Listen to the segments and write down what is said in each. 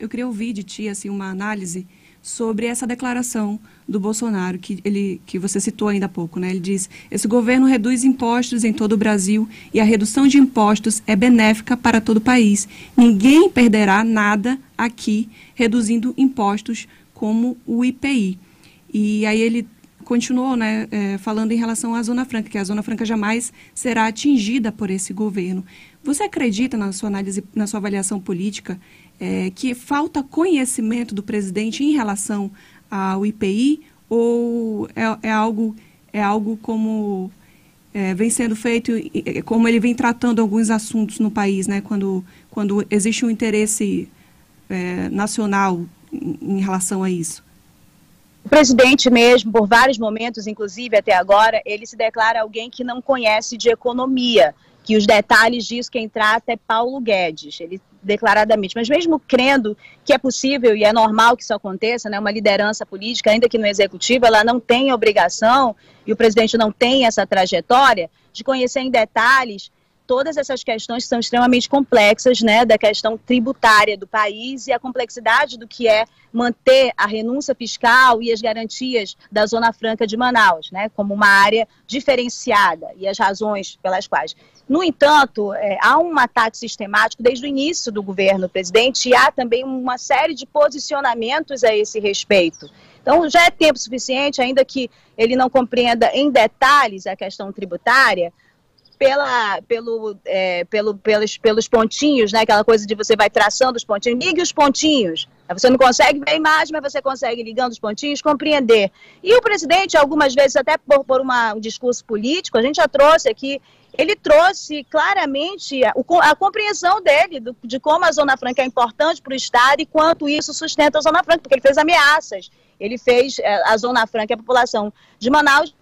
eu queria ouvir de ti assim, uma análise sobre essa declaração do Bolsonaro, que você citou ainda há pouco, né? Ele diz: esse governo reduz impostos em todo o Brasil e a redução de impostos é benéfica para todo o país. Ninguém perderá nada aqui reduzindo impostos como o IPI. E aí ele continuou, né, falando em relação à Zona Franca, que a Zona Franca jamais será atingida por esse governo. Você acredita, na sua análise, na sua avaliação política, que falta conhecimento do presidente em relação ao IPI, ou é algo como vem sendo feito, como ele vem tratando alguns assuntos no país, né, quando existe um interesse nacional em relação a isso? O presidente mesmo, por vários momentos, inclusive até agora, ele se declara alguém que não conhece de economia, que os detalhes disso quem trata é Paulo Guedes, ele declaradamente. Mas mesmo crendo que é possível e é normal que isso aconteça, né, uma liderança política, ainda que no executivo, ela não tem a obrigação, e o presidente não tem essa trajetória, de conhecer em detalhes todas essas questões que são extremamente complexas, né, da questão tributária do país e a complexidade do que é manter a renúncia fiscal e as garantias da Zona Franca de Manaus, né, como uma área diferenciada e as razões pelas quais. No entanto, há um ataque sistemático desde o início do governo do presidente e há também uma série de posicionamentos a esse respeito. Então, já é tempo suficiente, ainda que ele não compreenda em detalhes a questão tributária, pelos pontinhos, né? Aquela coisa de você vai traçando os pontinhos, ligue os pontinhos. Você não consegue ver a imagem, mas você consegue, ligando os pontinhos, compreender. E o presidente, algumas vezes, até por um discurso político, a gente já trouxe aqui, ele trouxe claramente a compreensão dele de como a Zona Franca é importante para o Estado e quanto isso sustenta a Zona Franca, porque ele fez ameaças. Ele fez a Zona Franca e a população de Manaus,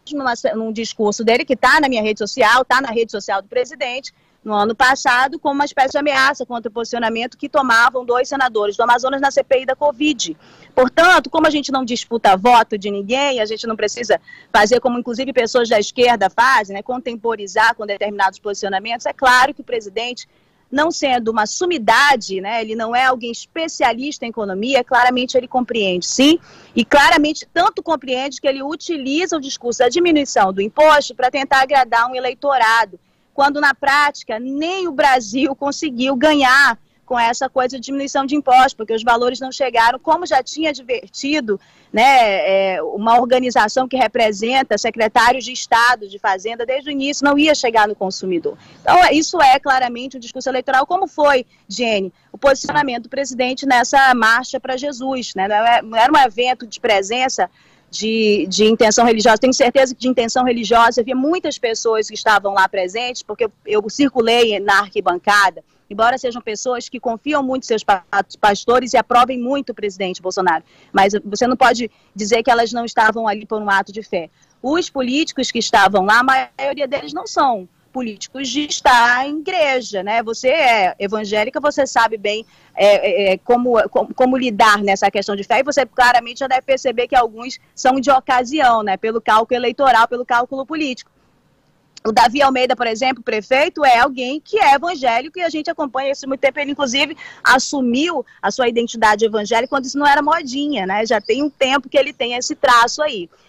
num discurso dele, que está na minha rede social, está na rede social do presidente, no ano passado, como uma espécie de ameaça contra o posicionamento que tomavam 2 senadores do Amazonas na CPI da Covid. Portanto, como a gente não disputa voto de ninguém, a gente não precisa fazer como, inclusive, pessoas da esquerda fazem, né, contemporizar com determinados posicionamentos, é claro que o presidente, não sendo uma sumidade, né, ele não é alguém especialista em economia, claramente ele compreende, sim, e claramente tanto compreende que ele utiliza o discurso da diminuição do imposto para tentar agradar um eleitorado, quando na prática nem o Brasil conseguiu ganhar com essa coisa de diminuição de impostos, porque os valores não chegaram, como já tinha advertido, né, uma organização que representa secretários de Estado, de Fazenda, desde o início, não ia chegar no consumidor. Então, isso é claramente um discurso eleitoral, como foi, Jenny, o posicionamento do presidente nessa marcha para Jesus, né? Não era um evento de presença de intenção religiosa. Tenho certeza que de intenção religiosa havia muitas pessoas que estavam lá presentes, porque eu circulei na arquibancada, embora sejam pessoas que confiam muito em seus pastores e aprovem muito o presidente Bolsonaro. Mas você não pode dizer que elas não estavam ali por um ato de fé. Os políticos que estavam lá, a maioria deles não são políticos de estar em igreja, né? Você é evangélica, você sabe bem como lidar nessa questão de fé, e você claramente já deve perceber que alguns são de ocasião, né? Pelo cálculo eleitoral, pelo cálculo político. O Davi Almeida, por exemplo, prefeito, é alguém que é evangélico e a gente acompanha isso há muito tempo. Ele, inclusive, assumiu a sua identidade evangélica quando isso não era modinha, né? Já tem um tempo que ele tem esse traço aí.